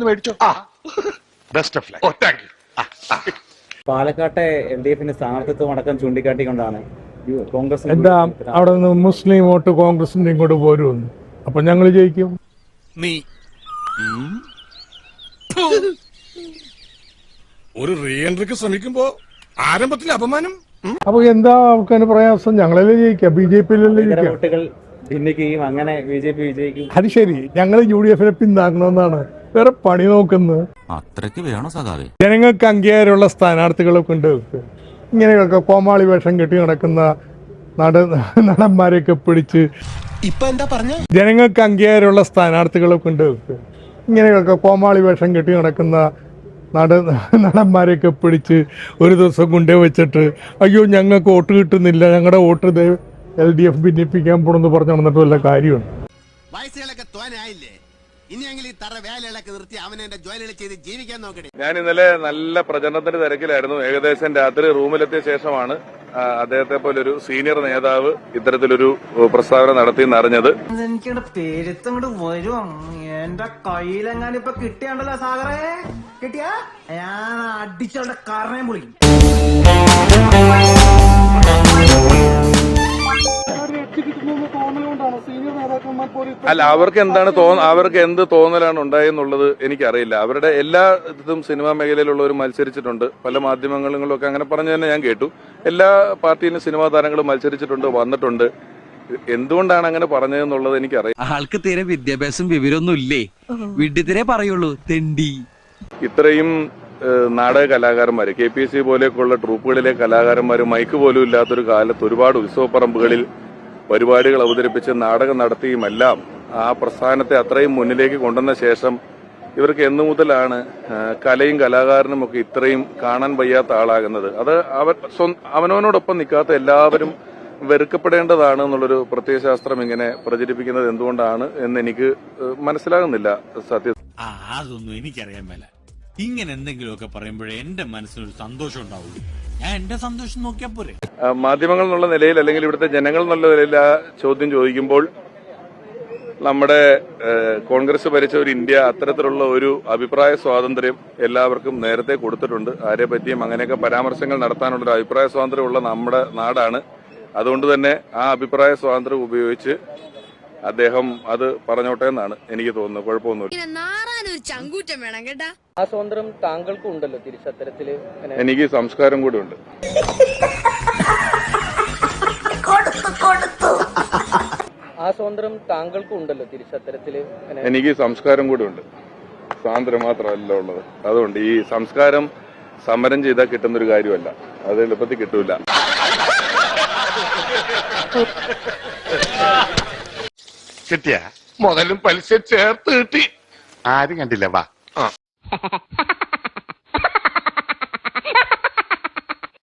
മേടിച്ചോ. Best of luck. Thank you. പാലക്കാട്ടെ LDFന്റെ സ്ഥാനാർത്ഥിത്വം അടക്കം ചൂണ്ടിക്കാട്ടിക്കൊണ്ടാണ് കോൺഗ്രസ് എന്താ അവിടെ നിന്ന് മുസ്ലിം വോട്ട് കോൺഗ്രസിന്റെ ഇങ്ങോട്ട് പോരുമെന്ന്. അപ്പൊ ഞങ്ങൾ ജയിക്കും. നീ ഒരു റീ എൻട്രിക്ക് ശ്രമിക്കുമ്പോ ആരംഭത്തിൽ അപമാനം. അപ്പൊ എന്താ അവർക്ക് പ്രയാസം? ഞങ്ങളല്ലേ ജയിക്കാം, BJP-യിലല്ലേ ജയിക്കാം. വോട്ടുകൾ ഭിന്നിക്കുകയും അങ്ങനെ BJP വിജയിക്കും. അത് ശരി, ഞങ്ങൾ UDF-നെ പിന്താങ്ങണമെന്നാണ് വേറെ പണി നോക്കുന്നത്. അത്രയ്ക്ക് വേണോ സഖാവേ? ജനങ്ങൾക്ക് അംഗീകാരമുള്ള സ്ഥാനാർത്ഥികളൊക്കെ ഉണ്ട്. ഇങ്ങനെയൊക്കെ കോമാളി വേഷം കെട്ടി നടക്കുന്ന നടന്മാരെയൊക്കെ പിടിച്ച് ഇപ്പൊ എന്താ പറഞ്ഞ? ജനങ്ങൾക്ക് അംഗീകാരമുള്ള സ്ഥാനാർത്ഥികളൊക്കെ ഉണ്ട്. ഇങ്ങനെയൊക്കെ കോമാളി വേഷം കെട്ടി നടക്കുന്ന നടന്മാരെയൊക്കെ പിടിച്ച് ഒരു ദിവസം കൊണ്ടേ വെച്ചിട്ട് അയ്യോ ഞങ്ങൾക്ക് വോട്ട് കിട്ടുന്നില്ല, ഞങ്ങളുടെ വോട്ട് LDF ഭിന്നിപ്പിക്കാൻ പോണെന്ന് പറഞ്ഞു നടന്നിട്ട് വല്ല കാര്യമുണ്ട്? വയസ്സുകളൊക്കെ തോനായില്ലേ? ഇനിയെങ്കിലും ഈ തറ വേലകളൊക്കെ നിർത്തി അവനെ ജോലികൾ ചെയ്ത് ജീവിക്കാൻ നോക്കണേ. ഞാൻ ഇന്നലെ നല്ല പ്രചരണത്തിന്റെ തിരക്കിലായിരുന്നു. ഏകദേശം രാത്രി റൂമിലെത്തിയ ശേഷമാണ് അദ്ദേഹത്തെ പോലെ ഒരു സീനിയർ നേതാവ് ഇത്തരത്തിലൊരു പ്രസ്താവന നടത്തിയെന്ന് അറിഞ്ഞത്. എനിക്കിവിടെ പേരുത്തങ്ങോട്ട് വരും. എന്റെ കയ്യിലെങ്ങാനും ഇപ്പൊ കിട്ടിയാണ്ടല്ലോ സാഗറേ, കിട്ടിയാ ഞാൻ അടിച്ചവരുടെ കാരണയും പൊളിക്കും. അല്ല, അവർക്ക് എന്ത് തോന്നലാണ് ഉണ്ടായെന്നുള്ളത് എനിക്കറിയില്ല. അവരുടെ എല്ലാ ഇതും സിനിമാ മേഖലയിലുള്ളവരും മത്സരിച്ചിട്ടുണ്ട്. പല മാധ്യമങ്ങളിലൊക്കെ അങ്ങനെ പറഞ്ഞു തന്നെ ഞാൻ കേട്ടു. എല്ലാ പാർട്ടിയിലും സിനിമാ താരങ്ങളും മത്സരിച്ചിട്ടുണ്ട്, വന്നിട്ടുണ്ട്. എന്തുകൊണ്ടാണ് അങ്ങനെ പറഞ്ഞതെന്നുള്ളത് എനിക്കറിയാം. ആൾക്ക് തീരെ വിദ്യാഭ്യാസം വിവരമൊന്നും ഇല്ലേ, വിഡ്ഢിത്തിരെ പറയുള്ളൂ, തെണ്ടി. ഇത്രയും നാടക കലാകാരന്മാര്, KPSC പോലെയൊക്കെയുള്ള ട്രൂപ്പുകളിലെ കലാകാരന്മാര് മൈക്ക് പോലും ഇല്ലാത്തൊരു കാലത്ത് ഒരുപാട് ഉത്സവപ്പറമ്പുകളിൽ പരിപാടികൾ അവതരിപ്പിച്ച് നാടകം നടത്തിയുമെല്ലാം ആ പ്രസ്ഥാനത്തെ അത്രയും മുന്നിലേക്ക് കൊണ്ടുവന്ന ശേഷം ഇവർക്ക് എന്നു മുതലാണ് കലയും കലാകാരനും ഒക്കെ ഇത്രയും കാണാൻ വയ്യാത്ത ആളാകുന്നത്? അത് അവനവനോടൊപ്പം നിൽക്കാത്ത എല്ലാവരും വെറുക്കപ്പെടേണ്ടതാണ് എന്നുള്ളൊരു പ്രത്യയശാസ്ത്രം ഇങ്ങനെ പ്രചരിപ്പിക്കുന്നത് എന്തുകൊണ്ടാണ് എന്ന് എനിക്ക് മനസ്സിലാകുന്നില്ല. സത്യം അതൊന്നും എനിക്കറിയാൻ മേല. ഇങ്ങനെ എന്തെങ്കിലുമൊക്കെ പറയുമ്പോഴേ എന്റെ മനസ്സിനൊരു സന്തോഷം ഉണ്ടാവുള്ളൂ. ഞാൻ എന്റെ സന്തോഷം നോക്കിയാ പോരെ. മാധ്യമങ്ങൾ എന്നുള്ള നിലയിൽ അല്ലെങ്കിൽ ഇവിടുത്തെ ജനങ്ങൾ എന്നുള്ള നിലയിൽ ആ ചോദ്യം ചോദിക്കുമ്പോൾ നമ്മുടെ കോൺഗ്രസ് ഭരിച്ച ഒരു ഇന്ത്യ അത്തരത്തിലുള്ള ഒരു അഭിപ്രായ സ്വാതന്ത്ര്യം എല്ലാവർക്കും നേരത്തെ കൊടുത്തിട്ടുണ്ട്. ആരെ പറ്റിയും അങ്ങനെയൊക്കെ പരാമർശങ്ങൾ നടത്താനുള്ള ഒരു അഭിപ്രായ സ്വാതന്ത്ര്യമുള്ള നമ്മുടെ നാടാണ്. അതുകൊണ്ട് തന്നെ ആ അഭിപ്രായ സ്വാതന്ത്ര്യം ഉപയോഗിച്ച് അദ്ദേഹം അത് പറഞ്ഞോട്ടെ എന്നാണ് എനിക്ക് തോന്നുന്നത്. കുഴപ്പമൊന്നുമില്ല. ആ സ്വാതന്ത്ര്യം താങ്കൾക്കും ഉണ്ടല്ലോ തിരിച്ചത്തരത്തില്. എനിക്ക് സംസ്കാരം കൂടി ഉണ്ട്. ആ സ്വാതന്ത്ര്യം താങ്കൾക്കും ഉണ്ടല്ലോ തിരിച്ചത്തരത്തില്. എനിക്ക് സംസ്കാരം കൂടി ഉണ്ട്. സ്വാതന്ത്ര്യം മാത്രമല്ല ഉള്ളത്. അതുകൊണ്ട് ഈ സംസ്കാരം സമരം ചെയ്താൽ കിട്ടുന്നൊരു കാര്യമല്ല. അത് എളുപ്പത്തിൽ കിട്ടൂല. കിട്ടിയ മുതലും പലിശ ചേർത്ത് കിട്ടി. ആരും കണ്ടില്ല. വാ.